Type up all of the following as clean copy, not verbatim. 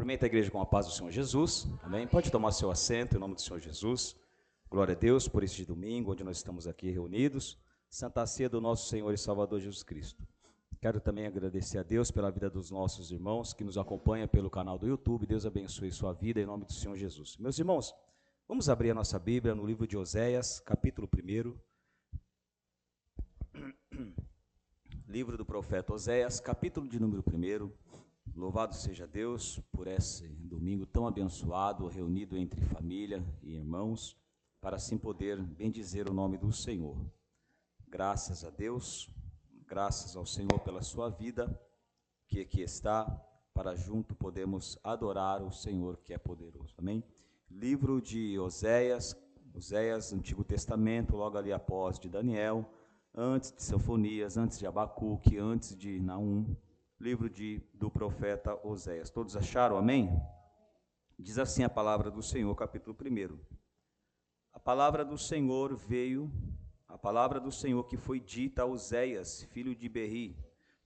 Cumprimento a igreja com a paz do Senhor Jesus, amém? Pode tomar seu assento em nome do Senhor Jesus. Glória a Deus por este domingo, onde nós estamos aqui reunidos. Santa Ceia do nosso Senhor e Salvador Jesus Cristo. Quero também agradecer a Deus pela vida dos nossos irmãos que nos acompanham pelo canal do YouTube. Deus abençoe sua vida em nome do Senhor Jesus. Meus irmãos, vamos abrir a nossa Bíblia no livro de Oséias, capítulo 1. Livro do profeta Oséias, capítulo de número 1. Louvado seja Deus por esse domingo tão abençoado, reunido entre família e irmãos, para assim poder bendizer o nome do Senhor. Graças a Deus, graças ao Senhor pela sua vida, que aqui está, para junto podemos adorar o Senhor que é poderoso. Amém? Livro de Oséias, Antigo Testamento, logo ali após de Daniel, antes de Sofonias, antes de Abacuque, antes de Naum, livro do profeta Oséias. Todos acharam? Amém? Diz assim a palavra do Senhor, capítulo 1. A palavra do Senhor que foi dita a Oséias, filho de Berri,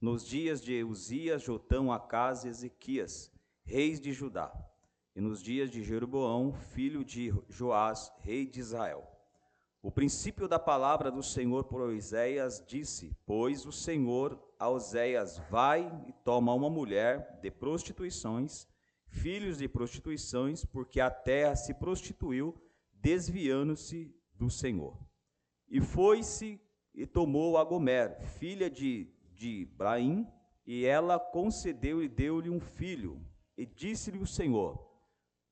nos dias de Uzias, Jotão, Acás e Ezequias, reis de Judá, e nos dias de Jeroboão, filho de Joás, rei de Israel. O princípio da palavra do Senhor por Oséias disse: pois o Senhor a Oséias: vai e toma uma mulher de prostituições, filhos de prostituições, porque a terra se prostituiu, desviando-se do Senhor. E foi-se e tomou a Gomer, filha de Ibraim, e ela concedeu e deu-lhe um filho. E disse-lhe o Senhor: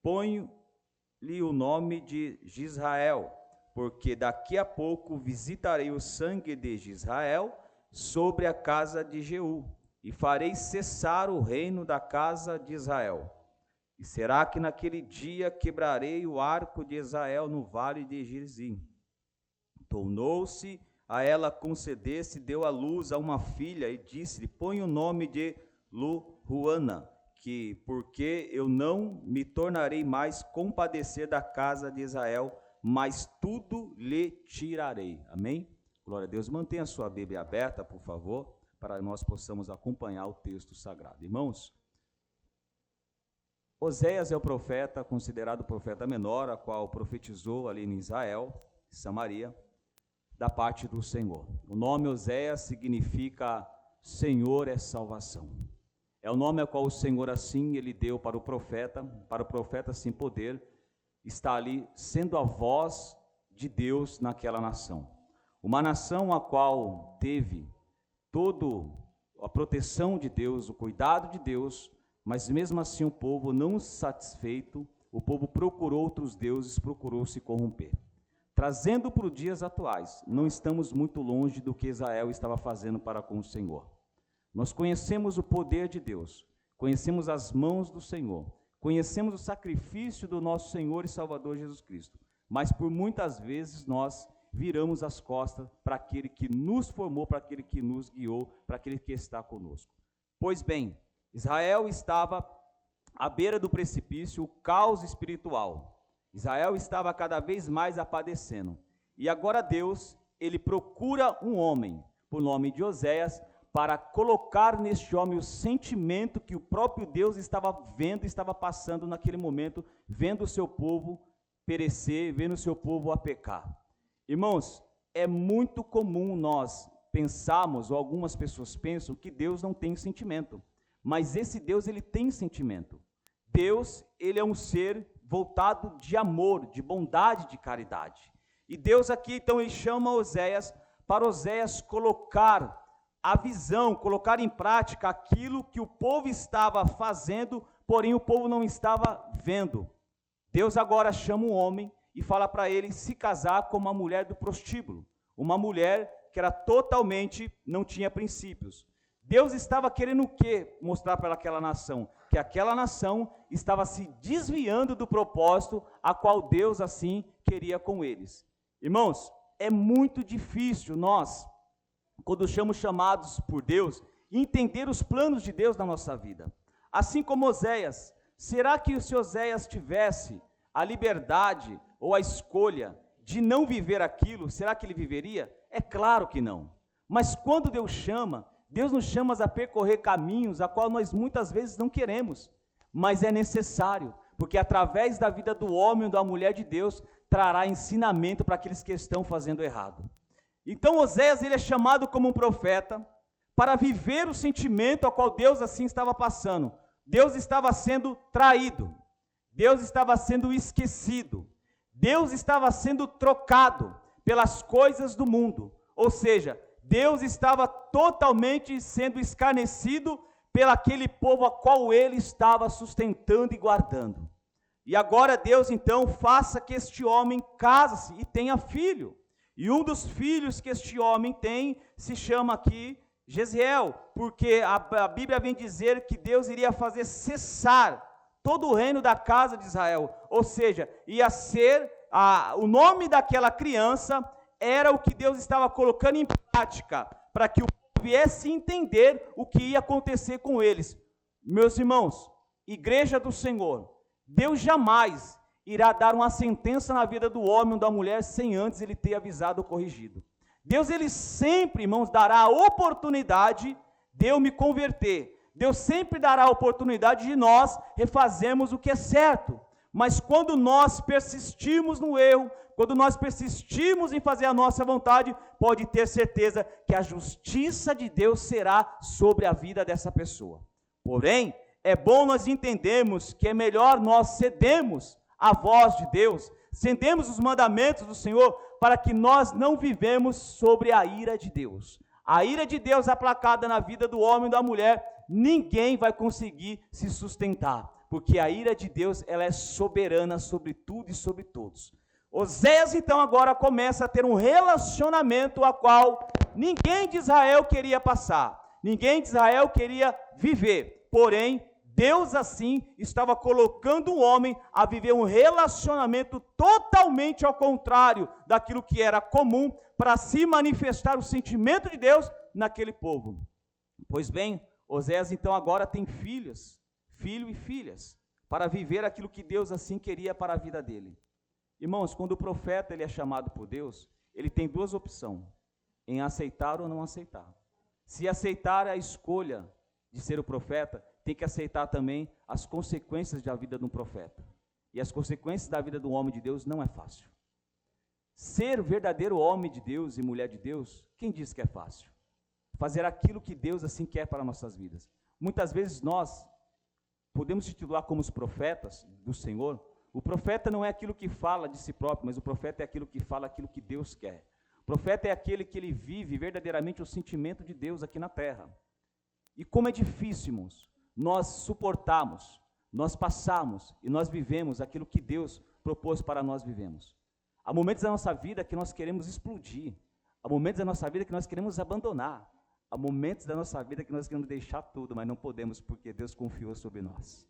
põe-lhe o nome de Israel, porque daqui a pouco visitarei o sangue de Israel sobre a casa de Jeú, e farei cessar o reino da casa de Israel. E será que naquele dia quebrarei o arco de Israel no vale de Gerizim. Tornou-se a ela conceder-se, deu à luz a uma filha, e disse-lhe: põe o nome de Lu-Ruana, porque eu não me tornarei mais compadecer da casa de Israel, mas tudo lhe tirarei. Amém? Glória a Deus. Mantenha a sua Bíblia aberta, por favor, para nós possamos acompanhar o texto sagrado. Irmãos, Oséias é o profeta, considerado o profeta menor, a qual profetizou ali em Israel, Samaria, da parte do Senhor. O nome Oséias significa Senhor é salvação. É o nome ao qual o Senhor assim ele deu para o profeta assim poder está ali sendo a voz de Deus naquela nação. Uma nação a qual teve toda a proteção de Deus, o cuidado de Deus, mas mesmo assim o povo não satisfeito, o povo procurou outros deuses, procurou se corromper. Trazendo para os dias atuais, não estamos muito longe do que Israel estava fazendo para com o Senhor. Nós conhecemos o poder de Deus, conhecemos as mãos do Senhor, conhecemos o sacrifício do nosso Senhor e Salvador Jesus Cristo, mas por muitas vezes nós viramos as costas para aquele que nos formou, para aquele que nos guiou, para aquele que está conosco. Pois bem, Israel estava à beira do precipício, o caos espiritual. Israel estava cada vez mais padecendo. E agora Deus, ele procura um homem, por nome de Oséias, para colocar neste homem o sentimento que o próprio Deus estava vendo, estava passando naquele momento, vendo o seu povo perecer, vendo o seu povo a pecar. Irmãos, é muito comum nós pensarmos, ou algumas pessoas pensam, que Deus não tem sentimento. Mas esse Deus, ele tem sentimento. Deus, ele é um ser voltado de amor, de bondade, de caridade. E Deus aqui, então, ele chama Oséias, para Oséias colocar a visão, colocar em prática aquilo que o povo estava fazendo, porém o povo não estava vendo. Deus agora chama um homem e fala para ele se casar com uma mulher do prostíbulo, uma mulher que era totalmente, não tinha princípios. Deus estava querendo o quê? Mostrar para aquela nação, que aquela nação estava se desviando do propósito a qual Deus assim queria com eles. Irmãos, é muito difícil nós, quando somos chamados por Deus, entender os planos de Deus na nossa vida. Assim como Oséias, será que se Oséias tivesse a liberdade ou a escolha de não viver aquilo, será que ele viveria? É claro que não. Mas quando Deus nos chama a percorrer caminhos a qual nós muitas vezes não queremos. mas é necessário, porque através da vida do homem ou da mulher de Deus, trará ensinamento para aqueles que estão fazendo errado. Então Oséias, ele é chamado como um profeta para viver o sentimento ao qual Deus assim estava passando. Deus estava sendo traído, Deus estava sendo esquecido, Deus estava sendo trocado pelas coisas do mundo, ou seja, Deus estava totalmente sendo escarnecido pelaquele povo a qual ele estava sustentando e guardando. E agora Deus então faça que este homem case-se e tenha filho. E um dos filhos que este homem tem se chama aqui Jezreel, porque a Bíblia vem dizer que Deus iria fazer cessar todo o reino da casa de Israel, ou seja, ia ser, o nome daquela criança era o que Deus estava colocando em prática, para que o povo viesse entender o que ia acontecer com eles. Meus irmãos, igreja do Senhor, Deus jamais irá dar uma sentença na vida do homem ou da mulher sem antes ele ter avisado ou corrigido. Deus, ele sempre, irmãos, dará a oportunidade de eu me converter. Deus sempre dará a oportunidade de nós refazermos o que é certo. Mas quando nós persistimos no erro, quando nós persistimos em fazer a nossa vontade, pode ter certeza que a justiça de Deus será sobre a vida dessa pessoa. Porém, é bom nós entendermos que é melhor nós cedermos a voz de Deus, cedemos os mandamentos do Senhor, para que nós não vivemos sobre a ira de Deus. A ira de Deus aplacada na vida do homem e da mulher, ninguém vai conseguir se sustentar, porque a ira de Deus, ela é soberana sobre tudo e sobre todos. Oséias então agora começa a ter um relacionamento a qual ninguém de Israel queria passar, ninguém de Israel queria viver, porém, Deus assim estava colocando o homem a viver um relacionamento totalmente ao contrário daquilo que era comum para se manifestar o sentimento de Deus naquele povo. Pois bem, Oséias então agora tem filho e filhas, para viver aquilo que Deus assim queria para a vida dele. Irmãos, quando o profeta ele é chamado por Deus, ele tem duas opções, em aceitar ou não aceitar. Se aceitar a escolha de ser o profeta, tem que aceitar também as consequências da vida de um profeta. E as consequências da vida do homem de Deus não é fácil. Ser verdadeiro homem de Deus e mulher de Deus, quem diz que é fácil? Fazer aquilo que Deus assim quer para nossas vidas. Muitas vezes nós podemos titular como os profetas do Senhor. O profeta não é aquilo que fala de si próprio, mas o profeta é aquilo que fala aquilo que Deus quer. O profeta é aquele que ele vive verdadeiramente o sentimento de Deus aqui na terra. E como é difícil, irmãos, nós suportamos, nós passamos e nós vivemos aquilo que Deus propôs para nós vivemos. Há momentos da nossa vida que nós queremos explodir, há momentos da nossa vida que nós queremos abandonar, há momentos da nossa vida que nós queremos deixar tudo, mas não podemos porque Deus confiou sobre nós.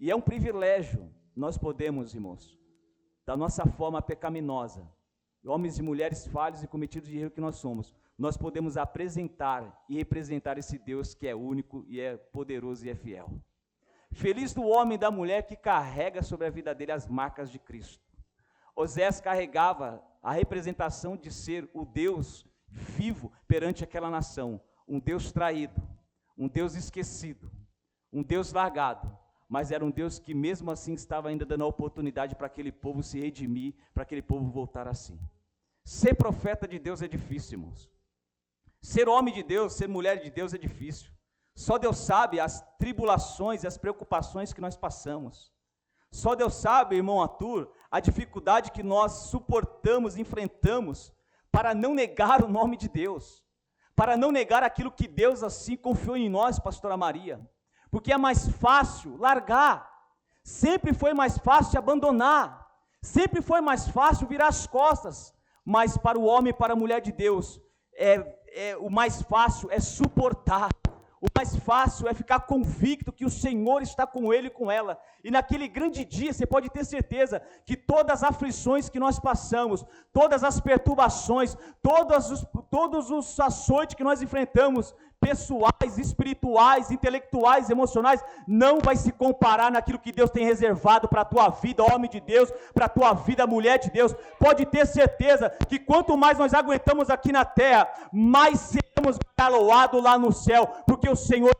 E é um privilégio nós podemos, irmãos, da nossa forma pecaminosa, homens e mulheres falhos e cometidos de erro que nós somos, nós podemos apresentar e representar esse Deus que é único e é poderoso e é fiel. Feliz do homem e da mulher que carrega sobre a vida dele as marcas de Cristo. Oséias carregava a representação de ser o Deus vivo perante aquela nação, um Deus traído, um Deus esquecido, um Deus largado, mas era um Deus que mesmo assim estava ainda dando a oportunidade para aquele povo se redimir, para aquele povo voltar assim. Ser profeta de Deus é difícil, irmãos. Ser homem de Deus, ser mulher de Deus é difícil. Só Deus sabe as tribulações e as preocupações que nós passamos. Só Deus sabe, irmão Arthur, a dificuldade que nós suportamos, enfrentamos, para não negar o nome de Deus, para não negar aquilo que Deus assim confiou em nós, pastora Maria, porque é mais fácil largar, sempre foi mais fácil abandonar, sempre foi mais fácil virar as costas, mas para o homem e para a mulher de Deus, o mais fácil é suportar, o mais fácil é ficar convicto que o Senhor está com ele e com ela, e naquele grande dia você pode ter certeza que todas as aflições que nós passamos, todas as perturbações, todos os açoites que nós enfrentamos, pessoais, espirituais, intelectuais, emocionais, não vai se comparar naquilo que Deus tem reservado para a tua vida, homem de Deus, para a tua vida, mulher de Deus. Pode ter certeza que quanto mais nós aguentamos aqui na terra, mais seremos galoados lá no céu, porque o Senhor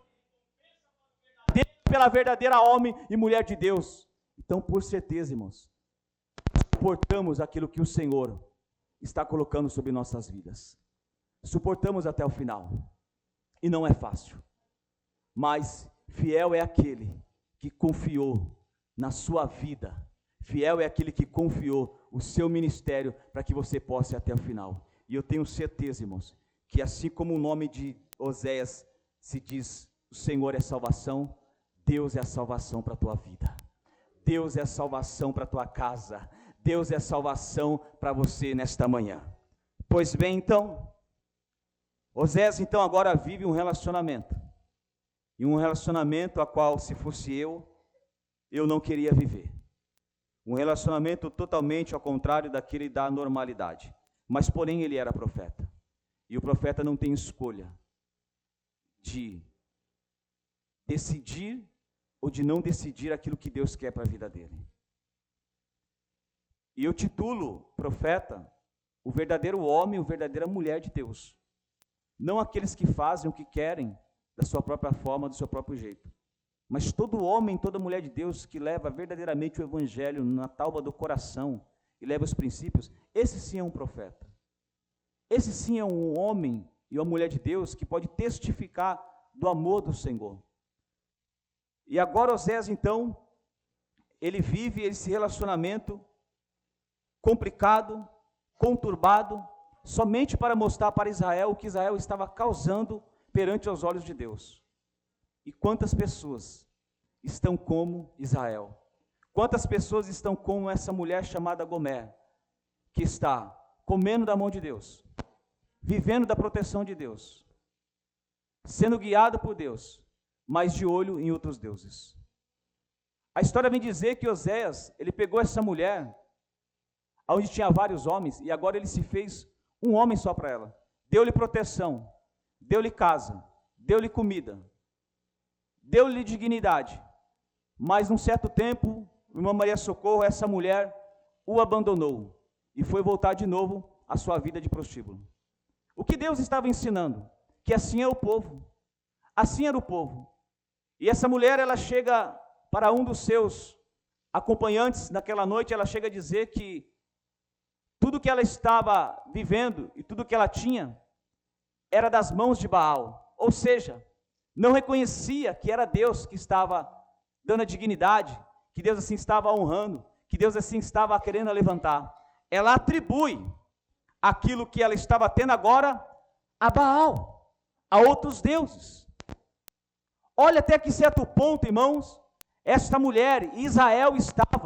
pela verdadeira homem e mulher de Deus. Então, por certeza, irmãos, suportamos aquilo que o Senhor está colocando sobre nossas vidas. Suportamos até o final. E não é fácil. Mas fiel é aquele que confiou na sua vida. Fiel é aquele que confiou o seu ministério para que você possa ir até o final. E eu tenho certeza, irmãos, que assim como o nome de Oséias se diz, o Senhor é salvação, Deus é a salvação para a tua vida. Deus é a salvação para a tua casa. Deus é a salvação para você nesta manhã. Pois bem, então, Oséias então agora vive um relacionamento. E um relacionamento a qual, se fosse eu não queria viver. Um relacionamento totalmente ao contrário daquele da normalidade. Mas, porém, ele era profeta. E o profeta não tem escolha de decidir ou de não decidir aquilo que Deus quer para a vida dele. E eu titulo profeta o verdadeiro homem, a verdadeira mulher de Deus. Não aqueles que fazem o que querem da sua própria forma, do seu próprio jeito. Mas todo homem, toda mulher de Deus que leva verdadeiramente o evangelho na tauba do coração e leva os princípios, esse sim é um profeta. Esse sim é um homem e uma mulher de Deus que pode testificar do amor do Senhor. E agora Oséias, então, ele vive esse relacionamento complicado, conturbado, somente para mostrar para Israel o que Israel estava causando perante os olhos de Deus. E quantas pessoas estão como Israel? Quantas pessoas estão como essa mulher chamada Gomer, que está comendo da mão de Deus, vivendo da proteção de Deus, sendo guiado por Deus, mas de olho em outros deuses. A história vem dizer que Oséias, ele pegou essa mulher, onde tinha vários homens, e agora ele se fez um homem só para ela. Deu-lhe proteção, deu-lhe casa, deu-lhe comida, deu-lhe dignidade. Mas num certo tempo, irmã Maria Socorro, essa mulher o abandonou e foi voltar de novo à sua vida de prostíbulo. O que Deus estava ensinando? Que assim é o povo. Assim era o povo. E essa mulher, ela chega para um dos seus acompanhantes naquela noite, ela chega a dizer que tudo que ela estava vivendo e tudo que ela tinha era das mãos de Baal. Ou seja, não reconhecia que era Deus que estava dando a dignidade, que Deus assim estava honrando, que Deus assim estava querendo levantar. Ela atribui aquilo que ela estava tendo agora a Baal, a outros deuses. Olha até que certo ponto, irmãos, esta mulher, Israel, estava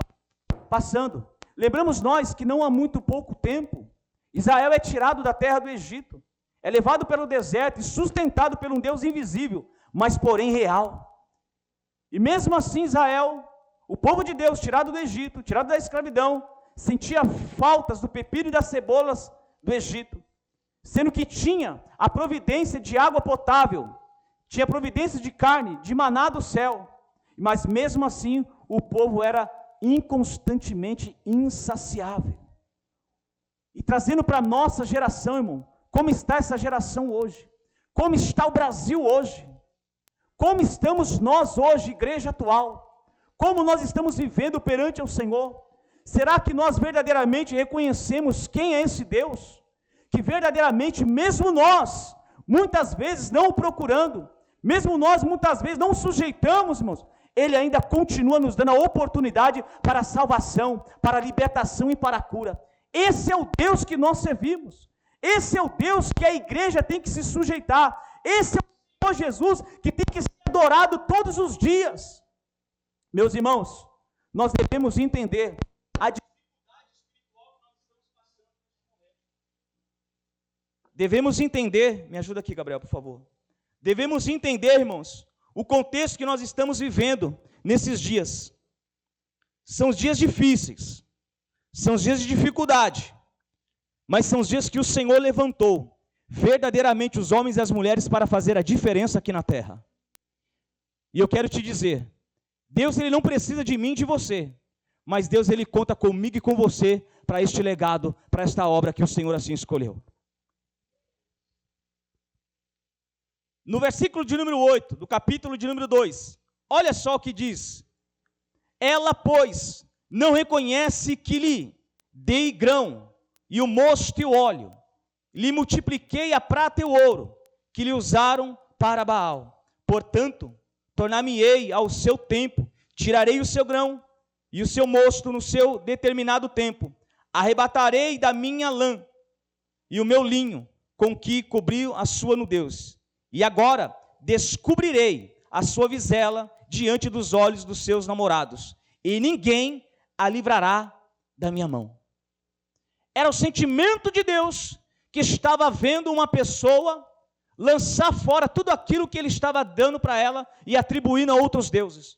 passando. Lembramos nós que não há muito pouco tempo, Israel é tirado da terra do Egito, é levado pelo deserto e sustentado por um Deus invisível, mas porém real. E mesmo assim Israel, o povo de Deus tirado do Egito, tirado da escravidão, sentia faltas do pepino e das cebolas do Egito, sendo que tinha a providência de água potável, tinha providência de carne, de maná do céu, mas mesmo assim o povo era inconstantemente insaciável. E trazendo para a nossa geração, irmão, como está essa geração hoje? Como está o Brasil hoje? Como estamos nós hoje, igreja atual? Como nós estamos vivendo perante o Senhor? Será que nós verdadeiramente reconhecemos quem é esse Deus? Que verdadeiramente, mesmo nós, muitas vezes não o procurando, mesmo nós muitas vezes não o sujeitamos, irmãos, Ele ainda continua nos dando a oportunidade para a salvação, para a libertação e para a cura. Esse é o Deus que nós servimos. Esse é o Deus que a igreja tem que se sujeitar. Esse é o Senhor Jesus que tem que ser adorado todos os dias. Meus irmãos, nós devemos entender a dificuldade espiritual que nós estamos passando. Devemos entender, me ajuda aqui, Gabriel, por favor. Devemos entender, irmãos, o contexto que nós estamos vivendo nesses dias. São os dias difíceis, são os dias de dificuldade, mas são os dias que o Senhor levantou verdadeiramente os homens e as mulheres para fazer a diferença aqui na terra. E eu quero te dizer, Deus ele não precisa de mim e de você, mas Deus ele conta comigo e com você para este legado, para esta obra que o Senhor assim escolheu. No versículo de número 8, do capítulo de número 2, Olha só o que diz. Ela, pois, não reconhece que lhe dei grão, e o mosto e o óleo, lhe multipliquei a prata e o ouro, que lhe usaram para Baal. Portanto, tornar-me-ei ao seu tempo, tirarei o seu grão e o seu mosto no seu determinado tempo, arrebatarei da minha lã e o meu linho, com que cobriu a sua nudez. E agora descobrirei a sua visela diante dos olhos dos seus namorados, e ninguém a livrará da minha mão. Era o sentimento de Deus que estava vendo uma pessoa lançar fora tudo aquilo que ele estava dando para ela e atribuindo a outros deuses.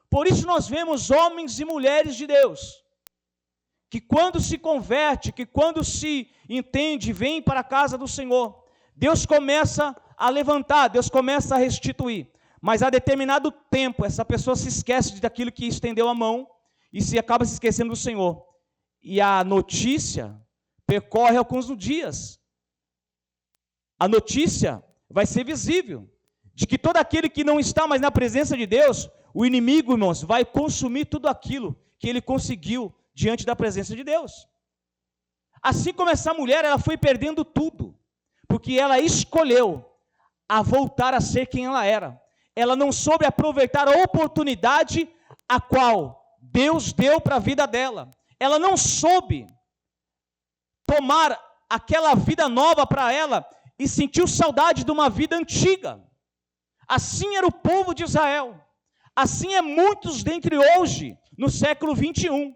Por isso nós vemos homens e mulheres de Deus, que quando se converte, que quando se entende, vem para a casa do Senhor, Deus começa a levantar, Deus começa a restituir. Mas a determinado tempo, essa pessoa se esquece daquilo que estendeu a mão e acaba se esquecendo do Senhor. E a notícia percorre alguns dias. A notícia vai ser visível, de que todo aquele que não está mais na presença de Deus, o inimigo, irmãos, vai consumir tudo aquilo que ele conseguiu diante da presença de Deus. Assim como essa mulher, ela foi perdendo tudo, porque ela escolheu a voltar a ser quem ela era. Ela não soube aproveitar a oportunidade a qual Deus deu para a vida dela. Ela não soube tomar aquela vida nova para ela e sentiu saudade de uma vida antiga. Assim era o povo de Israel. Assim é muitos dentre hoje, no século 21,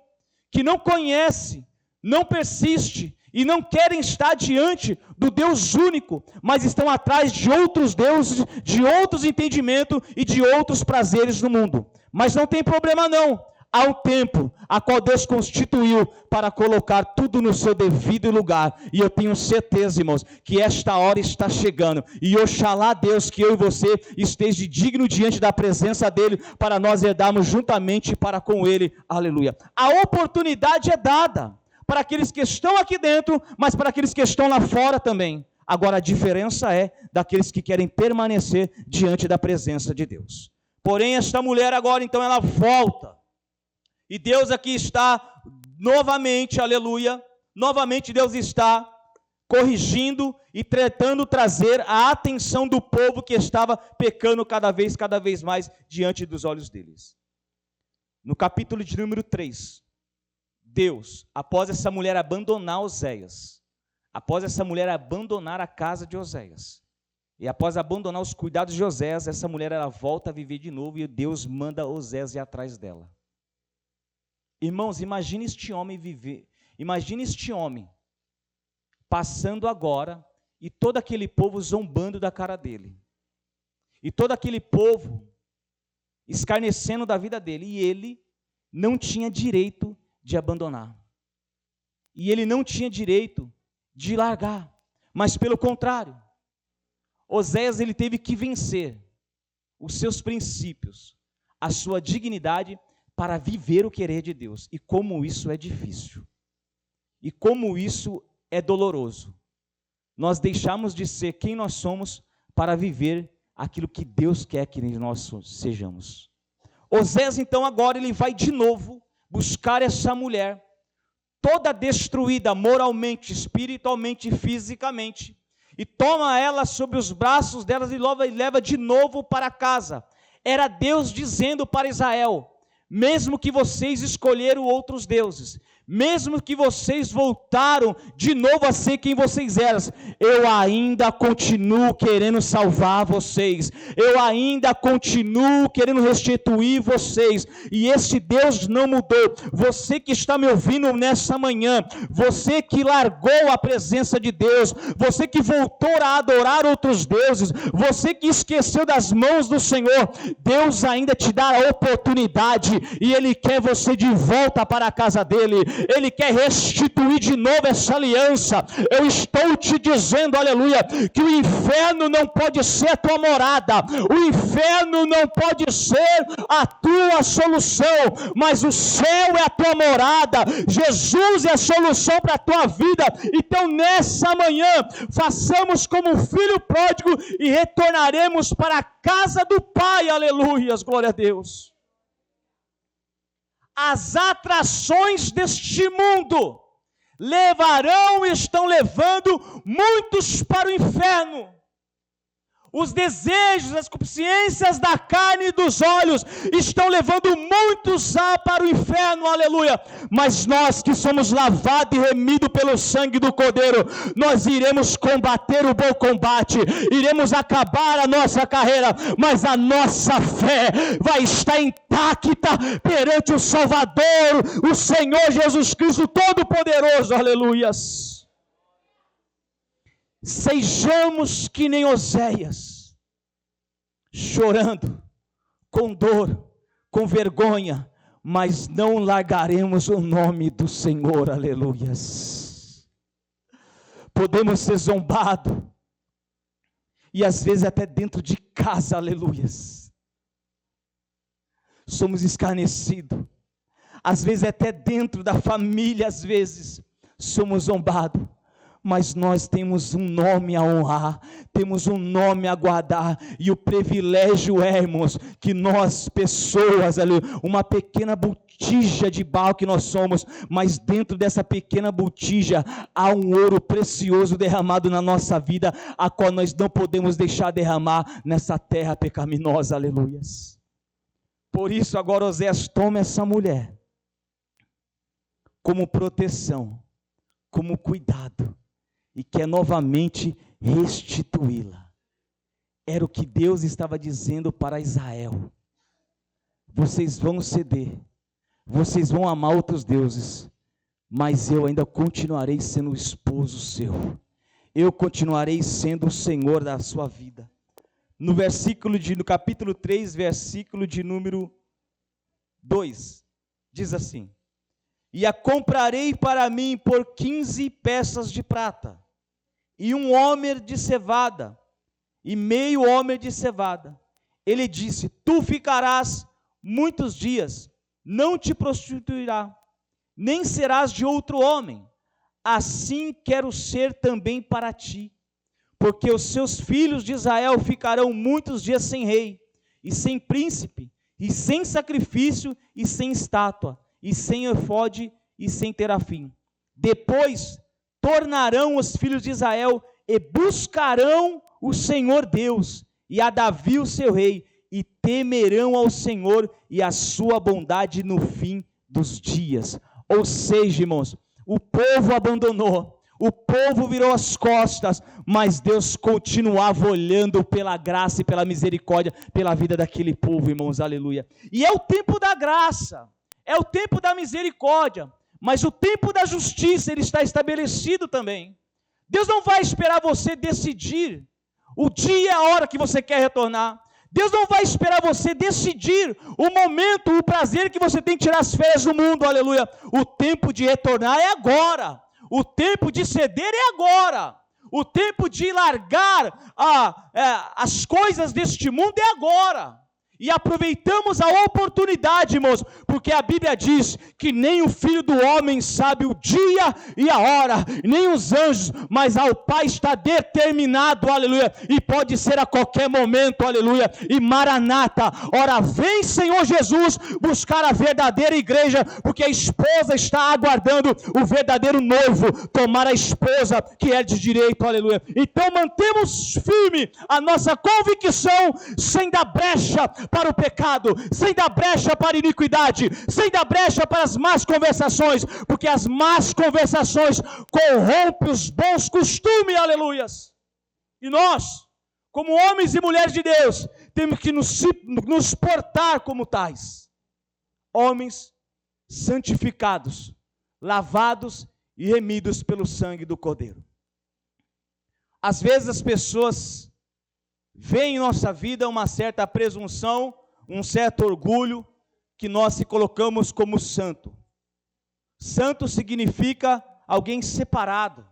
que não conhece, não persiste e não querem estar diante do Deus único, mas estão atrás de outros deuses, de outros entendimentos e de outros prazeres no mundo. Mas não tem problema não. Há um tempo a qual Deus constituiu para colocar tudo no seu devido lugar. E eu tenho certeza, irmãos, que esta hora está chegando. E oxalá Deus que eu e você esteja digno diante da presença dEle, para nós herdarmos juntamente para com Ele. Aleluia. A oportunidade é dada para aqueles que estão aqui dentro, mas para aqueles que estão lá fora também. Agora a diferença é daqueles que querem permanecer diante da presença de Deus. Porém, esta mulher agora, então, ela volta. E Deus aqui está novamente, aleluia, novamente Deus está corrigindo e tentando trazer a atenção do povo que estava pecando cada vez mais diante dos olhos deles. No capítulo de número 3, Deus, após essa mulher abandonar Oséias, após essa mulher abandonar a casa de Oséias, e após abandonar os cuidados de Oséias, essa mulher ela volta a viver de novo e Deus manda Oséias ir atrás dela. Irmãos, imagine este homem passando agora e todo aquele povo zombando da cara dele. E todo aquele povo escarnecendo da vida dele. E ele não tinha direito de abandonar. E ele não tinha direito de largar. Mas pelo contrário, Oséias ele teve que vencer os seus princípios, a sua dignidade, para viver o querer de Deus. E como isso é difícil. E como isso é doloroso. Nós deixamos de ser quem nós somos para viver aquilo que Deus quer que nós sejamos. Oséias, então, agora ele vai de novo buscar essa mulher, toda destruída moralmente, espiritualmente e fisicamente, e toma ela sobre os braços delas e leva de novo para casa. Era Deus dizendo para Israel: mesmo que vocês escolheram outros deuses, mesmo que vocês voltaram de novo a ser quem vocês eram, eu ainda continuo querendo salvar vocês, eu ainda continuo querendo restituir vocês, e esse Deus não mudou. Você que está me ouvindo nessa manhã, você que largou a presença de Deus, você que voltou a adorar outros deuses, você que esqueceu das mãos do Senhor, Deus ainda te dá a oportunidade, e Ele quer você de volta para a casa dEle. Ele quer restituir de novo essa aliança. Eu estou te dizendo, aleluia, que o inferno não pode ser a tua morada, o inferno não pode ser a tua solução, mas o céu é a tua morada, Jesus é a solução para a tua vida. Então nessa manhã, façamos como um filho pródigo e retornaremos para a casa do Pai, aleluias, glória a Deus. As atrações deste mundo levarão e estão levando muitos para o inferno. Os desejos, as concupiscências da carne e dos olhos estão levando muitos para o inferno, aleluia. Mas nós que somos lavados e remidos pelo sangue do Cordeiro, nós iremos combater o bom combate, iremos acabar a nossa carreira, mas a nossa fé vai estar intacta perante o Salvador, o Senhor Jesus Cristo Todo-Poderoso, aleluias. Sejamos que nem Oséias, chorando, com dor, com vergonha, mas não largaremos o nome do Senhor, aleluias. Podemos ser zombados, e às vezes até dentro de casa, aleluias. Somos escarnecidos, às vezes até dentro da família, às vezes somos zombados. Mas nós temos um nome a honrar, temos um nome a guardar, e o privilégio é, irmãos, que nós pessoas, ali, uma pequena botija de barro que nós somos, mas dentro dessa pequena botija há um ouro precioso derramado na nossa vida, a qual nós não podemos deixar derramar nessa terra pecaminosa, aleluias. Por isso agora Oséias toma essa mulher como proteção, como cuidado, e quer novamente restituí-la. Era o que Deus estava dizendo para Israel: vocês vão ceder, vocês vão amar outros deuses, mas eu ainda continuarei sendo o esposo seu, eu continuarei sendo o Senhor da sua vida. No capítulo 3, versículo de número 2, diz assim: e a comprarei para mim por 15 peças de prata, e 1 homer de cevada, e meio homer de cevada. Ele disse: tu ficarás muitos dias, não te prostituirá, nem serás de outro homem. Assim quero ser também para ti, porque os seus filhos de Israel ficarão muitos dias sem rei, e sem príncipe, e sem sacrifício, e sem estátua, e sem efode, e sem terafim. Depois tornarão os filhos de Israel e buscarão o Senhor Deus, e a Davi o seu rei, e temerão ao Senhor e a sua bondade no fim dos dias. Ou seja, irmãos, o povo abandonou, o povo virou as costas, mas Deus continuava olhando pela graça e pela misericórdia, pela vida daquele povo, irmãos, aleluia. E é o tempo da graça, é o tempo da misericórdia, mas o tempo da justiça, ele está estabelecido também. Deus não vai esperar você decidir o dia e a hora que você quer retornar. Deus não vai esperar você decidir o momento, o prazer que você tem que tirar as férias do mundo, aleluia. O tempo de retornar é agora. O tempo de ceder é agora. O tempo de largar as coisas deste mundo é agora. E aproveitamos a oportunidade, irmãos, porque a Bíblia diz que nem o Filho do Homem sabe o dia e a hora, nem os anjos, mas ao Pai está determinado, aleluia, e pode ser a qualquer momento, aleluia, e Maranata, ora vem Senhor Jesus buscar a verdadeira igreja, porque a esposa está aguardando o verdadeiro noivo, tomar a esposa que é de direito, aleluia. Então mantemos firme a nossa convicção, sem dar brecha para o pecado, sem dar brecha para a iniquidade, sem dar brecha para as más conversações, porque as más conversações corrompem os bons costumes, aleluias. E nós, como homens e mulheres de Deus, temos que nos portar como tais, homens santificados, lavados e remidos pelo sangue do Cordeiro. Às vezes as pessoas vem em nossa vida uma certa presunção, um certo orgulho, que nós se colocamos como santo. Santo significa alguém separado,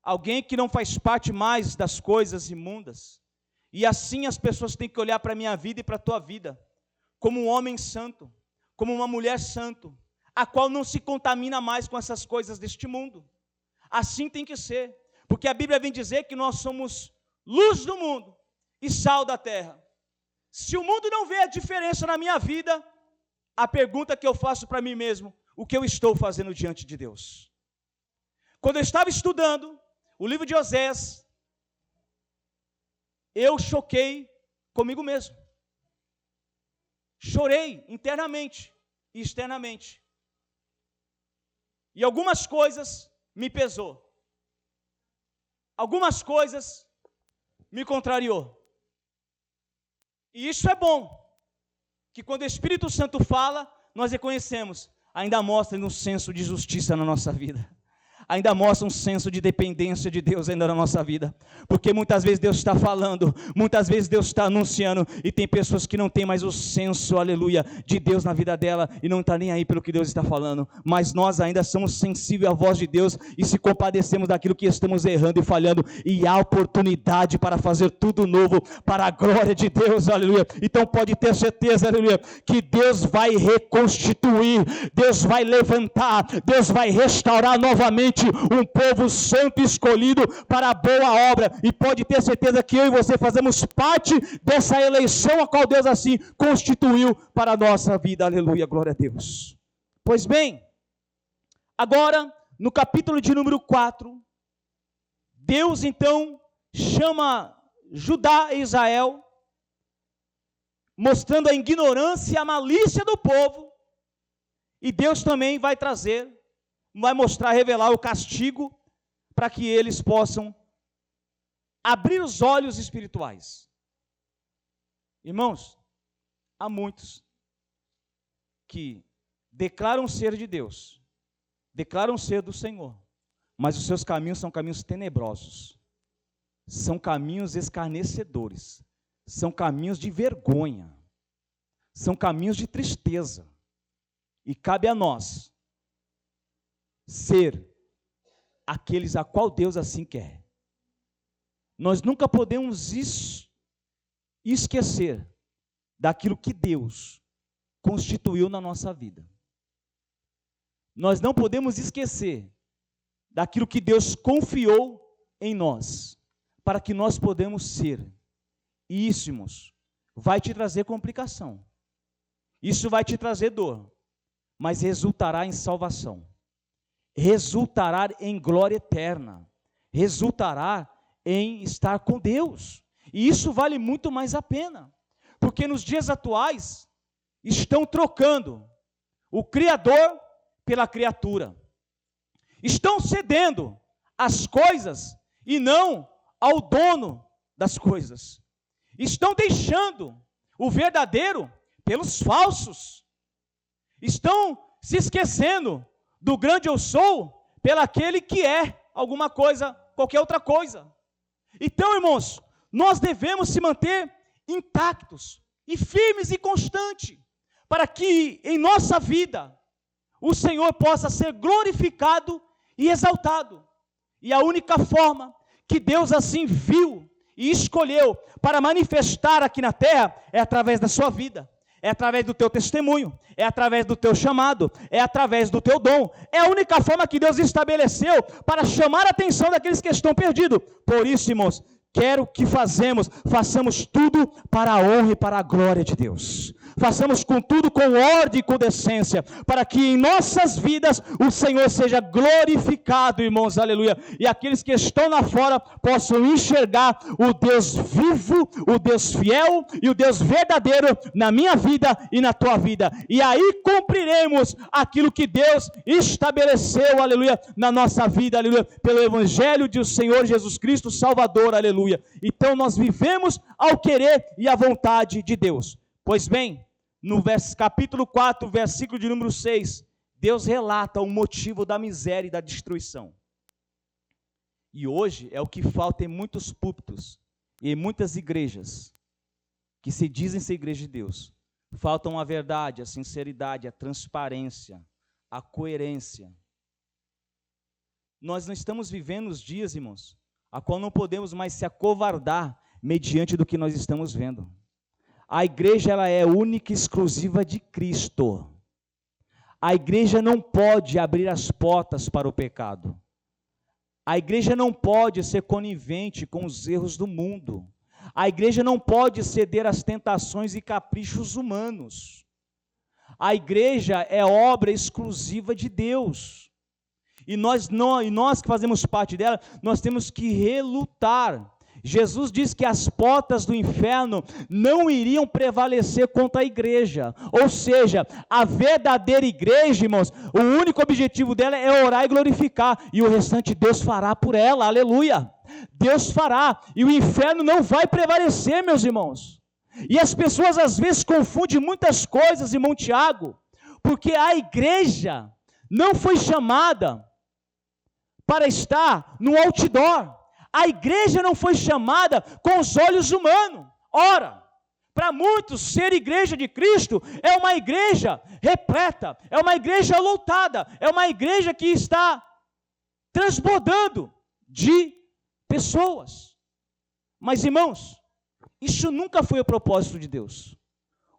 alguém que não faz parte mais das coisas imundas. E assim as pessoas têm que olhar para a minha vida e para a tua vida, como um homem santo, como uma mulher santo, a qual não se contamina mais com essas coisas deste mundo. Assim tem que ser, porque a Bíblia vem dizer que nós somos luz do mundo e sal da terra. Se o mundo não vê a diferença na minha vida, a pergunta que eu faço para mim mesmo: o que eu estou fazendo diante de Deus? Quando eu estava estudando o livro de Oséias, eu choquei comigo mesmo. Chorei internamente e externamente. E algumas coisas me pesou. Algumas coisas me contrariou. E isso é bom, que quando o Espírito Santo fala, nós reconhecemos, ainda mostra um senso de justiça na nossa vida. Ainda mostra um senso de dependência de Deus ainda na nossa vida, porque muitas vezes Deus está falando, muitas vezes Deus está anunciando, e tem pessoas que não têm mais o senso, aleluia, de Deus na vida dela, e não está nem aí pelo que Deus está falando, mas nós ainda somos sensíveis à voz de Deus, e se compadecemos daquilo que estamos errando e falhando, e há oportunidade para fazer tudo novo, para a glória de Deus, aleluia. Então pode ter certeza, aleluia, que Deus vai reconstituir, Deus vai levantar, Deus vai restaurar novamente um povo santo escolhido para a boa obra, e pode ter certeza que eu e você fazemos parte dessa eleição a qual Deus assim constituiu para a nossa vida, aleluia, glória a Deus. Pois bem, agora no capítulo de número 4, Deus então chama Judá e Israel, mostrando a ignorância e a malícia do povo, e Deus também vai mostrar, revelar o castigo para que eles possam abrir os olhos espirituais. Irmãos, há muitos que declaram ser de Deus, declaram ser do Senhor, mas os seus caminhos são caminhos tenebrosos, são caminhos escarnecedores, são caminhos de vergonha, são caminhos de tristeza, e cabe a nós ser aqueles a qual Deus assim quer. Nós nunca podemos esquecer daquilo que Deus constituiu na nossa vida. Nós não podemos esquecer daquilo que Deus confiou em nós, para que nós podemos ser. E isso, irmãos, vai te trazer complicação. Isso vai te trazer dor, mas resultará em salvação. Resultará em glória eterna, resultará em estar com Deus, e isso vale muito mais a pena, porque nos dias atuais, estão trocando o Criador pela criatura, estão cedendo as coisas e não ao dono das coisas, estão deixando o verdadeiro pelos falsos, estão se esquecendo do grande eu sou, pelaquele que é alguma coisa, qualquer outra coisa. Então, irmãos, nós devemos se manter intactos, e firmes e constantes, para que em nossa vida, o Senhor possa ser glorificado e exaltado. E a única forma que Deus assim viu e escolheu para manifestar aqui na terra, é através da sua vida. É através do teu testemunho, é através do teu chamado, é através do teu dom. É a única forma que Deus estabeleceu para chamar a atenção daqueles que estão perdidos. Por isso, irmãos, quero que façamos tudo para a honra e para a glória de Deus. Façamos com tudo com ordem e com decência, para que em nossas vidas o Senhor seja glorificado, irmãos, aleluia. E aqueles que estão lá fora possam enxergar o Deus vivo, o Deus fiel e o Deus verdadeiro na minha vida e na tua vida. E aí cumpriremos aquilo que Deus estabeleceu, aleluia, na nossa vida, aleluia, pelo Evangelho do Senhor Jesus Cristo, Salvador, aleluia. Então nós vivemos ao querer e à vontade de Deus. Pois bem, no capítulo 4, versículo de número 6, Deus relata o motivo da miséria e da destruição. E hoje é o que falta em muitos púlpitos e em muitas igrejas, que se dizem ser igreja de Deus. Faltam a verdade, a sinceridade, a transparência, a coerência. Nós não estamos vivendo os dias, irmãos, a qual não podemos mais se acovardar mediante do que nós estamos vendo. A igreja, ela é única e exclusiva de Cristo. A igreja não pode abrir as portas para o pecado. A igreja não pode ser conivente com os erros do mundo. A igreja não pode ceder às tentações e caprichos humanos. A igreja é obra exclusiva de Deus. E nós que fazemos parte dela, nós temos que relutar. Jesus diz que as portas do inferno não iriam prevalecer contra a igreja. Ou seja, a verdadeira igreja, irmãos, o único objetivo dela é orar e glorificar. E o restante Deus fará por ela, aleluia. Deus fará. E o inferno não vai prevalecer, meus irmãos. E as pessoas às vezes confundem muitas coisas, irmão Tiago, porque a igreja não foi chamada para estar no outdoor. A igreja não foi chamada com os olhos humanos. Ora, para muitos, ser igreja de Cristo é uma igreja repleta, é uma igreja lotada, é uma igreja que está transbordando de pessoas. Mas, irmãos, isso nunca foi o propósito de Deus.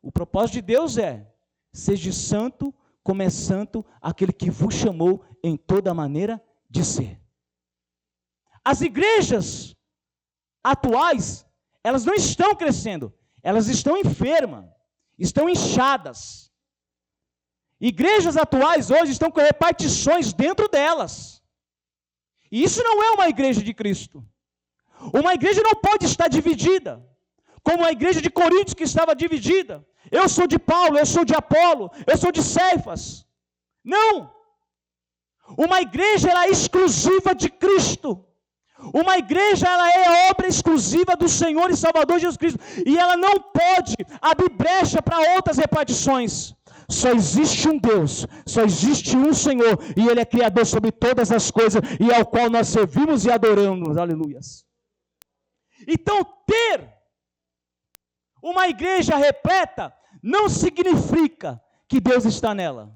O propósito de Deus é: seja santo, como é santo aquele que vos chamou em toda maneira de ser. As igrejas atuais, elas não estão crescendo, elas estão enfermas, estão inchadas. Igrejas atuais hoje estão com repartições dentro delas. E isso não é uma igreja de Cristo. Uma igreja não pode estar dividida, como a igreja de Coríntios que estava dividida. Eu sou de Paulo, eu sou de Apolo, eu sou de Cefas. Não! Uma igreja, ela é exclusiva de Cristo. Uma igreja, ela é obra exclusiva do Senhor e Salvador Jesus Cristo. E ela não pode abrir brecha para outras repartições. Só existe um Deus, só existe um Senhor, e Ele é Criador sobre todas as coisas, e ao qual nós servimos e adoramos. Aleluias. Então, ter uma igreja repleta não significa que Deus está nela.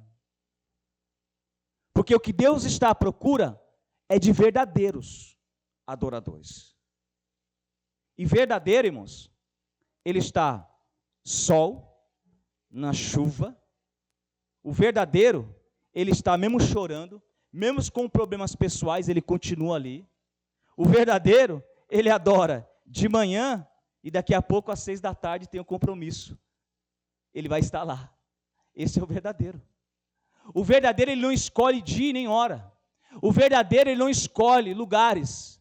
Porque o que Deus está à procura é de verdadeiros adoradores. E verdadeiro, irmãos, ele está sol, na chuva. O verdadeiro, ele está mesmo chorando, mesmo com problemas pessoais, ele continua ali. O verdadeiro, ele adora de manhã e daqui a pouco às 6 da tarde tem um compromisso. Ele vai estar lá. Esse é o verdadeiro. O verdadeiro, ele não escolhe dia nem hora. O verdadeiro, ele não escolhe lugares.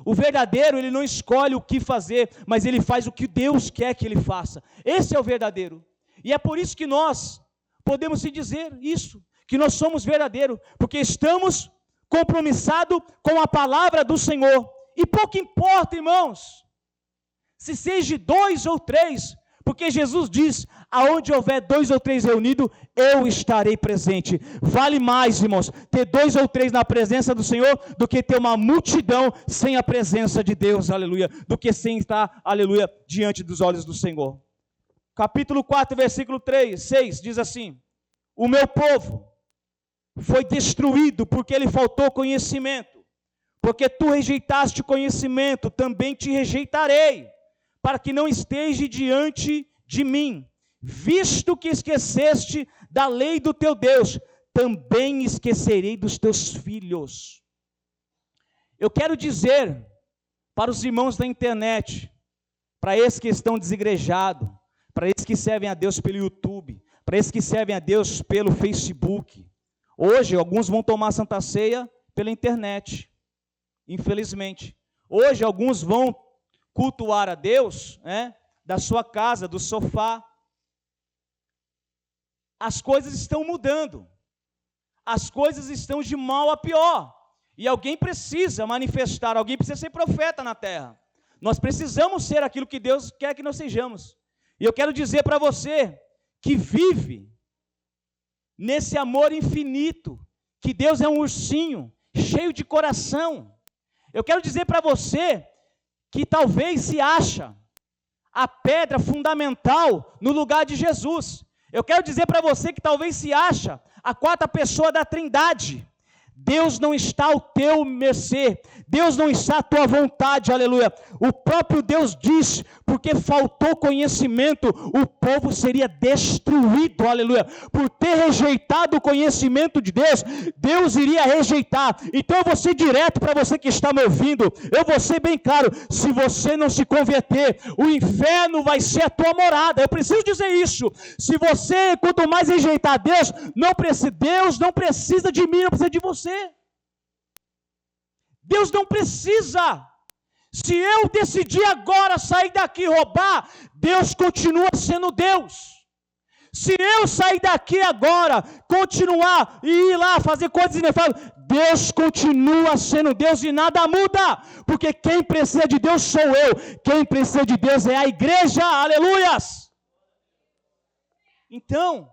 O verdadeiro, ele não escolhe o que fazer, mas ele faz o que Deus quer que ele faça. Esse é o verdadeiro. E é por isso que nós podemos se dizer isso, que nós somos verdadeiros, porque estamos compromissados com a palavra do Senhor. E pouco importa, irmãos, se seja 2 ou 3, porque Jesus diz: aonde houver 2 ou 3 reunidos, eu estarei presente. Vale mais, irmãos, ter 2 ou 3 na presença do Senhor, do que ter uma multidão sem a presença de Deus, aleluia, do que sem estar, aleluia, diante dos olhos do Senhor. Capítulo 4, versículo 6, diz assim: o meu povo foi destruído porque lhe faltou conhecimento, porque tu rejeitaste conhecimento, também te rejeitarei, para que não esteja diante de mim. Visto que esqueceste da lei do teu Deus, também esquecerei dos teus filhos. Eu quero dizer para os irmãos da internet, para esses que estão desigrejados, para esses que servem a Deus pelo YouTube, para esses que servem a Deus pelo Facebook. Hoje, alguns vão tomar Santa Ceia pela internet, infelizmente. Hoje, alguns vão cultuar a Deus, da sua casa, do sofá. As coisas estão mudando. As coisas estão de mal a pior. E alguém precisa manifestar, alguém precisa ser profeta na terra. Nós precisamos ser aquilo que Deus quer que nós sejamos. E eu quero dizer para você que vive nesse amor infinito, que Deus é um ursinho cheio de coração. Eu quero dizer para você que talvez se acha a pedra fundamental no lugar de Jesus. Eu quero dizer para você que talvez se acha a quarta pessoa da Trindade. Deus não está ao teu mercê, Deus não está à tua vontade, aleluia. O próprio Deus diz, porque faltou conhecimento, o povo seria destruído, aleluia. Por ter rejeitado o conhecimento de Deus, Deus iria rejeitar. Então eu vou ser direto para você que está me ouvindo, eu vou ser bem claro, se você não se converter, o inferno vai ser a tua morada. Eu preciso dizer isso. Se você, quanto mais rejeitar Deus não precisa de mim, não precisa de você. Deus não precisa. Se eu decidir agora sair daqui e roubar, Deus continua sendo Deus. Se eu sair daqui agora, continuar e ir lá fazer coisas inefáveis, Deus continua sendo Deus e nada muda, porque quem precisa de Deus sou eu, quem precisa de Deus é a igreja, aleluias. Então,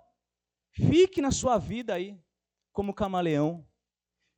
fique na sua vida aí, como camaleão,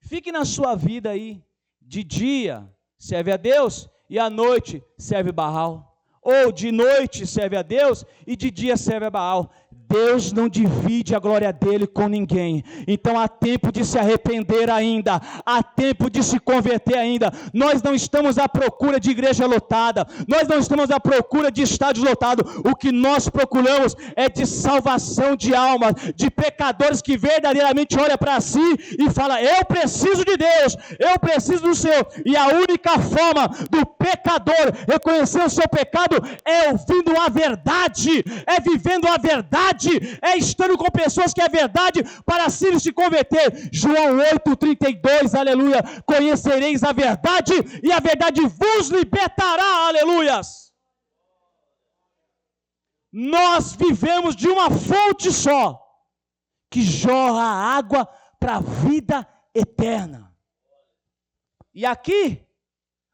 fique na sua vida aí, de dia serve a Deus e à noite serve Baal, ou de noite serve a Deus e de dia serve a Baal. Deus não divide a glória dele com ninguém. Então há tempo de se arrepender ainda, há tempo de se converter ainda. Nós não estamos à procura de igreja lotada, nós não estamos à procura de estádio lotado. O que nós procuramos é de salvação de almas, de pecadores que verdadeiramente olham para si e falam: eu preciso de Deus, eu preciso do Senhor. E a única forma do pecador reconhecer o seu pecado é ouvindo a verdade, é vivendo a verdade, é estando com pessoas que é verdade para assim se converter. João 8:32, aleluia. Conhecereis a verdade e a verdade vos libertará, aleluias. Nós vivemos de uma fonte só, que jorra água para a vida eterna. E aqui,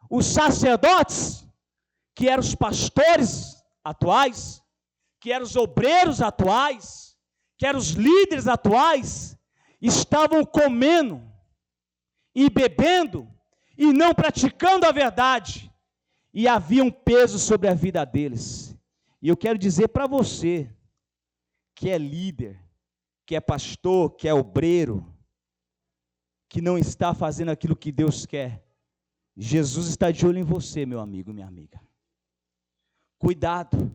os sacerdotes, que eram os pastores atuais, que eram os obreiros atuais, que eram os líderes atuais, estavam comendo e bebendo e não praticando a verdade, e havia um peso sobre a vida deles. E eu quero dizer para você, que é líder, que é pastor, que é obreiro, que não está fazendo aquilo que Deus quer, Jesus está de olho em você, meu amigo, minha amiga. Cuidado,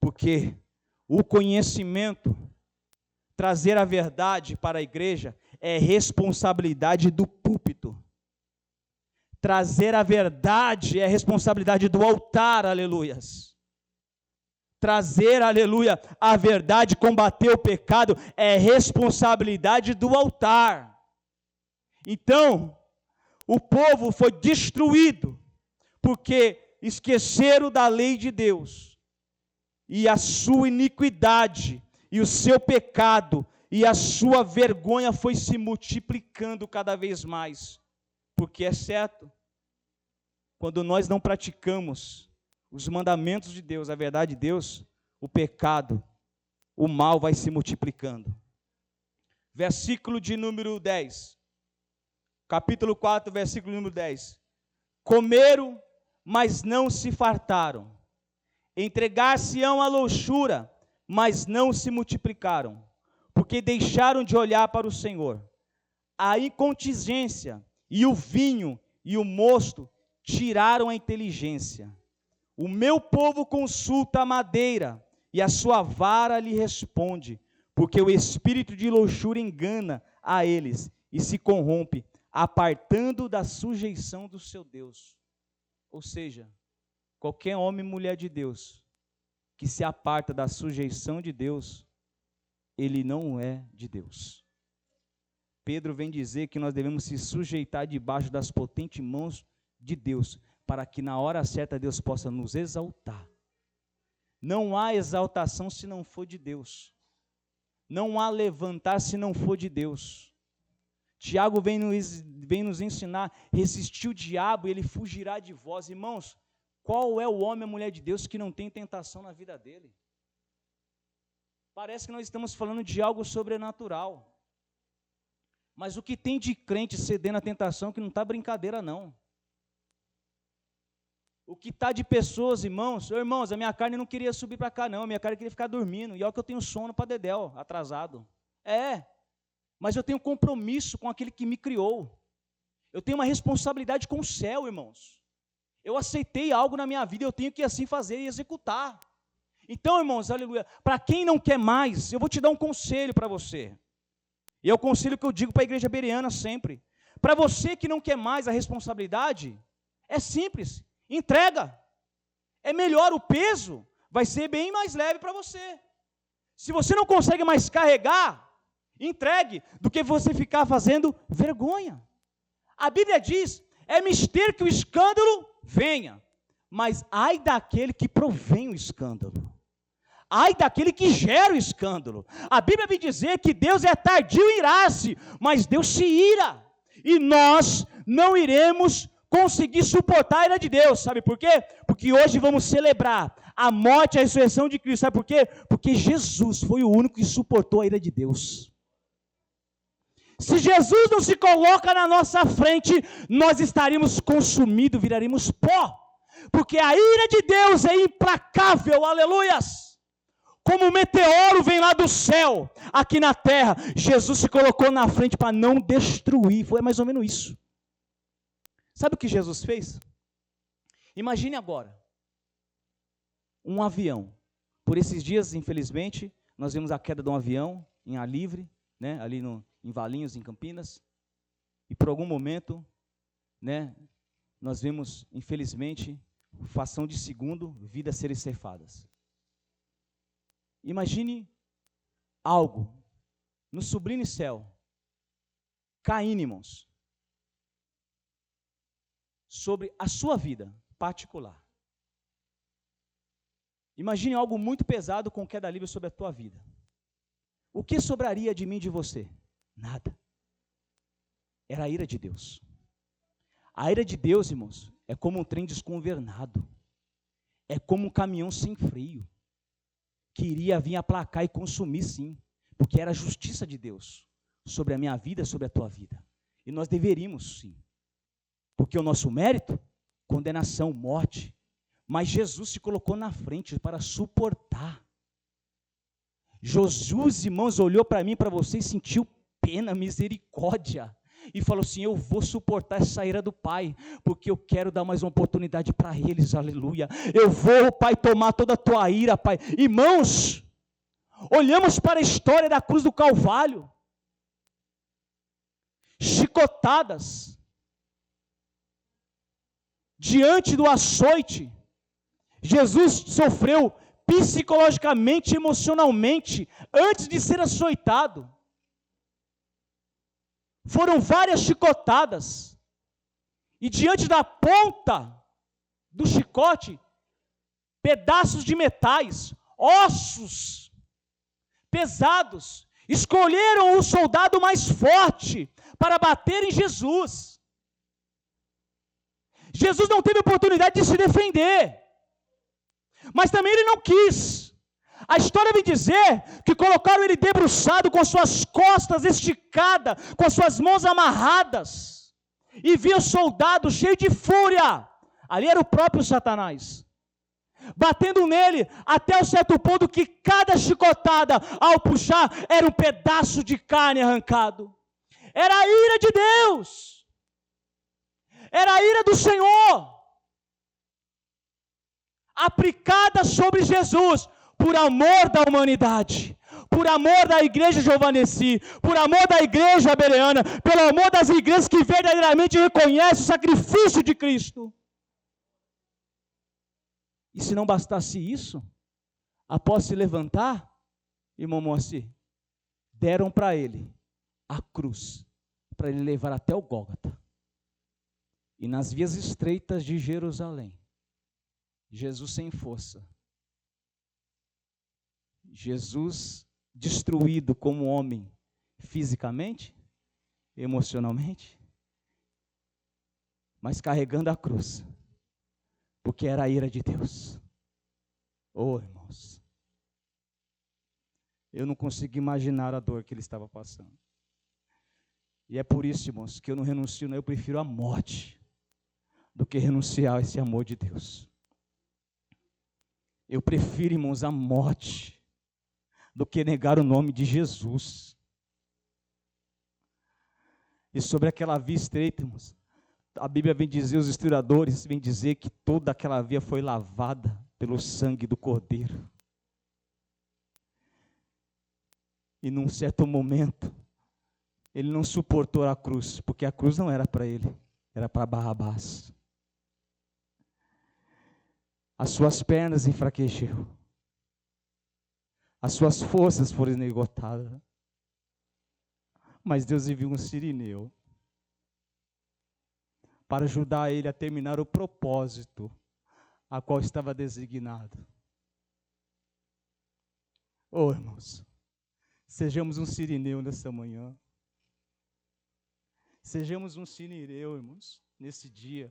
porque o conhecimento, trazer a verdade para a igreja, é responsabilidade do púlpito. Trazer a verdade é responsabilidade do altar, aleluias. Trazer, aleluia, a verdade, combater o pecado, é responsabilidade do altar. Então, o povo foi destruído, porque esqueceram da lei de Deus, e a sua iniquidade, e o seu pecado, e a sua vergonha foi se multiplicando cada vez mais, porque é certo, quando nós não praticamos os mandamentos de Deus, a verdade de Deus, o pecado, o mal vai se multiplicando. Versículo de número 10, capítulo 4, versículo número 10, comeram, mas não se fartaram, entregar-se-ão à luxúria, mas não se multiplicaram, porque deixaram de olhar para o Senhor. A incontinência e o vinho e o mosto tiraram a inteligência. O meu povo consulta a madeira, e a sua vara lhe responde, porque o espírito de luxúria engana a eles, e se corrompe, apartando da sujeição do seu Deus. Ou seja, qualquer homem e mulher de Deus que se aparta da sujeição de Deus, ele não é de Deus. Pedro vem dizer que nós devemos se sujeitar debaixo das potentes mãos de Deus, para que na hora certa Deus possa nos exaltar. Não há exaltação se não for de Deus. Não há levantar se não for de Deus. Tiago vem nos ensinar, resistir o diabo e ele fugirá de vós. Irmãos, qual é o homem e a mulher de Deus que não tem tentação na vida dele? Parece que nós estamos falando de algo sobrenatural. Mas o que tem de crente cedendo à tentação que não está brincadeira não. O que está de pessoas, irmãos, a minha carne não queria subir para cá não, a minha carne queria ficar dormindo, e olha que eu tenho sono para dedéu, atrasado. Mas eu tenho compromisso com aquele que me criou. Eu tenho uma responsabilidade com o céu, irmãos. Eu aceitei algo na minha vida, eu tenho que assim fazer e executar. Então, irmãos, aleluia, para quem não quer mais, eu vou te dar um conselho para você. E é o conselho que eu digo para a igreja bereana sempre. Para você que não quer mais a responsabilidade, é simples, entrega. É melhor, o peso vai ser bem mais leve para você. Se você não consegue mais carregar, entregue, do que você ficar fazendo vergonha. A Bíblia diz, é mister que o escândalo venha, mas ai daquele que provém o escândalo. Ai daquele que gera o escândalo. A Bíblia vai dizer que Deus é tardio em irar-se, mas Deus se ira. E nós não iremos conseguir suportar a ira de Deus. Sabe por quê? Porque hoje vamos celebrar a morte e a ressurreição de Cristo. Sabe por quê? Porque Jesus foi o único que suportou a ira de Deus. Se Jesus não se coloca na nossa frente, nós estaríamos consumidos, viraríamos pó. Porque a ira de Deus é implacável, aleluias. Como um meteoro vem lá do céu, aqui na terra, Jesus se colocou na frente para não destruir, foi mais ou menos isso. Sabe o que Jesus fez? Imagine agora, um avião. Por esses dias, infelizmente, nós vimos a queda de um avião em ar livre, né, ali em Valinhos, em Campinas, e por algum momento, né, nós vimos, infelizmente, fração de segundo, vidas serem ceifadas. Imagine algo no sublime céu, caindo, irmãos, sobre a sua vida particular. Imagine algo muito pesado com queda livre sobre a tua vida. O que sobraria de mim e de você? Nada. Era a ira de Deus. A ira de Deus, irmãos, é como um trem desgovernado. É como um caminhão sem freio, que iria vir aplacar e consumir, sim, porque era a justiça de Deus sobre a minha vida, sobre a tua vida. E nós deveríamos, sim, porque o nosso mérito, condenação, morte, mas Jesus se colocou na frente para suportar. Jesus, irmãos, olhou para mim, para você e sentiu pena, misericórdia, e falou assim, eu vou suportar essa ira do Pai, porque eu quero dar mais uma oportunidade para eles, aleluia. Eu vou, Pai, tomar toda a tua ira, Pai. Irmãos, olhamos para a história da cruz do Calvário, chicotadas, diante do açoite, Jesus sofreu psicologicamente, emocionalmente, antes de ser açoitado. Foram várias chicotadas, e diante da ponta do chicote, pedaços de metais, ossos pesados, escolheram o soldado mais forte para bater em Jesus. Jesus não teve oportunidade de se defender, mas também ele não quis. A história vem dizer que colocaram ele debruçado, com suas costas esticadas, com as suas mãos amarradas, e via o soldado cheio de fúria, ali era o próprio Satanás, batendo nele, até um certo ponto que cada chicotada, ao puxar, era um pedaço de carne arrancado. Era a ira de Deus, era a ira do Senhor, aplicada sobre Jesus, por amor da humanidade, por amor da igreja Giovannessi, por amor da igreja bereana, pelo amor das igrejas que verdadeiramente reconhecem o sacrifício de Cristo. E se não bastasse isso, após se levantar, irmão Moacir, deram para ele a cruz, para ele levar até o Gólgota. E nas vias estreitas de Jerusalém, Jesus sem força, Jesus destruído como homem, fisicamente, emocionalmente, mas carregando a cruz, porque era a ira de Deus. Oh, irmãos, eu não consigo imaginar a dor que ele estava passando. E é por isso, irmãos, que eu não renuncio, não, eu prefiro a morte do que renunciar a esse amor de Deus. Eu prefiro, irmãos, a morte do que negar o nome de Jesus. E sobre aquela via estreita, irmãos, a Bíblia vem dizer, os historiadores vêm dizer que toda aquela via foi lavada pelo sangue do Cordeiro. E num certo momento, ele não suportou a cruz, porque a cruz não era para ele, era para Barrabás. As suas pernas enfraqueceram. As suas forças foram esgotadas. Mas Deus enviou um sirineu para ajudar ele a terminar o propósito a qual estava designado. Oh, irmãos, sejamos um sirineu nessa manhã. Sejamos um sirineu, irmãos, nesse dia,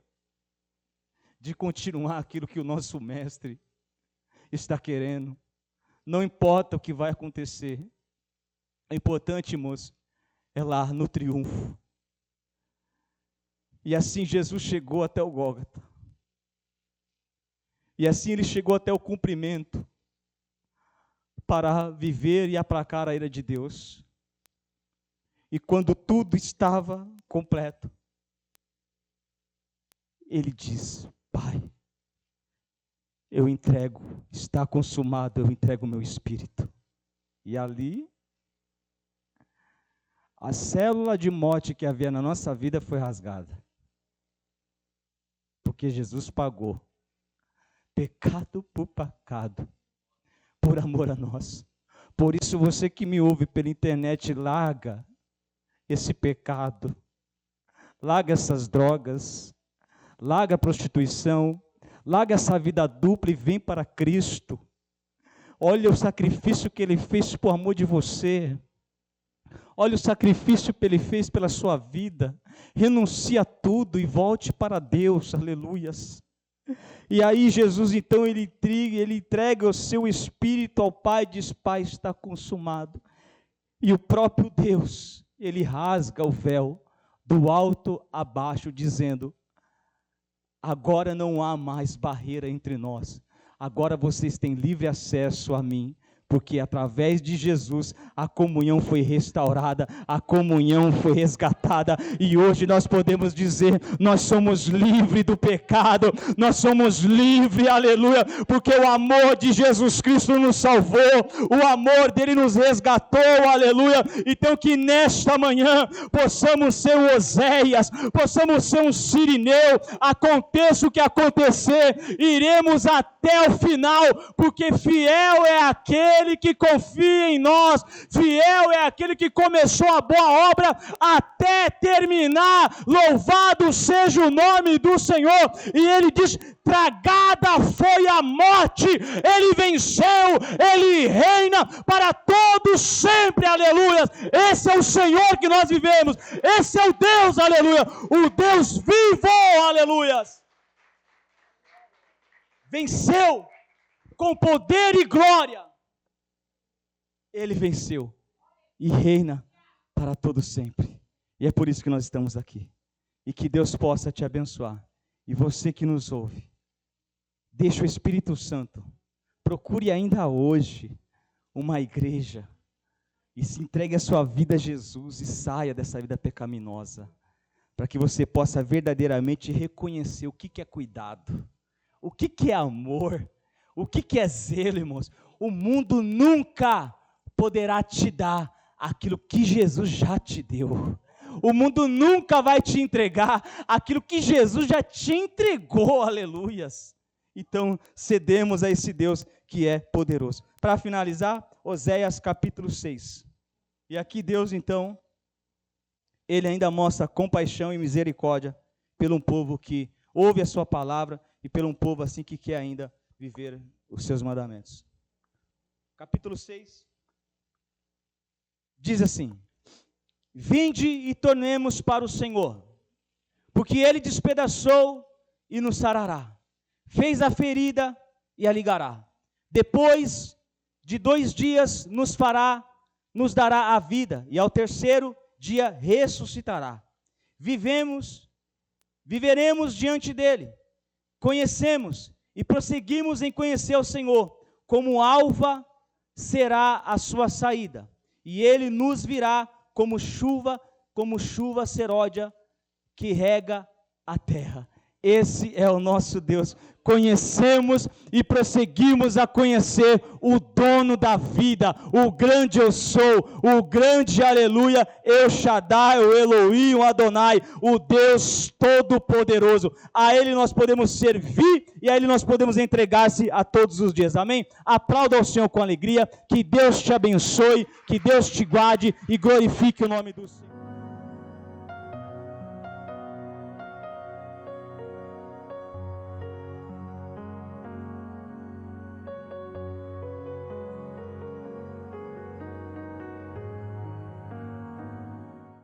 de continuar aquilo que o nosso mestre está querendo. Não importa o que vai acontecer. É importante, irmãos, é lá no triunfo. E assim Jesus chegou até o Gólgota. E assim ele chegou até o cumprimento para viver e aplacar a ira de Deus. E quando tudo estava completo, ele diz: Pai, eu entrego, está consumado, eu entrego o meu espírito. E ali, a célula de morte que havia na nossa vida foi rasgada. Porque Jesus pagou pecado por pecado, por amor a nós. Por isso, você que me ouve pela internet, larga esse pecado, larga essas drogas, larga a prostituição, larga essa vida dupla e vem para Cristo. Olha o sacrifício que Ele fez por amor de você. Olha o sacrifício que Ele fez pela sua vida. Renuncia a tudo e volte para Deus. Aleluias. E aí Jesus, então, ele entrega o seu espírito ao Pai e diz: Pai, está consumado. E o próprio Deus, ele rasga o véu do alto a baixo, dizendo: agora não há mais barreira entre nós. Agora vocês têm livre acesso a mim, porque através de Jesus a comunhão foi restaurada, a comunhão foi resgatada, e hoje nós podemos dizer: nós somos livres do pecado, nós somos livres, aleluia, porque o amor de Jesus Cristo nos salvou, o amor dele nos resgatou, aleluia. Então que nesta manhã possamos ser o Oséias, possamos ser um sirineu, aconteça o que acontecer, iremos até o final, porque fiel é aquele que confia em nós, fiel é aquele que começou a boa obra até terminar. Louvado seja o nome do Senhor. E ele diz: tragada foi a morte, ele venceu, ele reina para todos sempre, aleluia. Esse é o Senhor que nós vivemos, esse é o Deus, aleluia, o Deus vivo, aleluia. Venceu com poder e glória. Ele venceu e reina para todo sempre. E é por isso que nós estamos aqui. E que Deus possa te abençoar. E você que nos ouve, deixe o Espírito Santo, procure ainda hoje uma igreja e se entregue a sua vida a Jesus e saia dessa vida pecaminosa, para que você possa verdadeiramente reconhecer o que é cuidado, o que é amor, o que é zelo, irmãos. O mundo nunca poderá te dar aquilo que Jesus já te deu. O mundo nunca vai te entregar aquilo que Jesus já te entregou, aleluias. Então, cedemos a esse Deus que é poderoso. Para finalizar, Oséias capítulo 6. E aqui Deus, então, ele ainda mostra compaixão e misericórdia pelo um povo que ouve a sua palavra e pelo um povo assim que quer ainda viver os seus mandamentos. Capítulo 6. Diz assim: vinde e tornemos para o Senhor, porque Ele despedaçou e nos sarará, fez a ferida e a ligará. Depois de 2 dias nos dará a vida, e ao terceiro dia ressuscitará. viveremos diante dele, conhecemos e prosseguimos em conhecer o Senhor, como alva será a sua saída, e ele nos virá como chuva seródia que rega a terra. Esse é o nosso Deus. Conhecemos e prosseguimos a conhecer o dono da vida, o grande eu sou, o grande aleluia, El Shaddai, o Elohim, o Adonai, o Deus Todo-Poderoso. A Ele nós podemos servir e a Ele nós podemos entregar-se a todos os dias. Amém? Aplauda ao Senhor com alegria, que Deus te abençoe, que Deus te guarde e glorifique o nome do Senhor.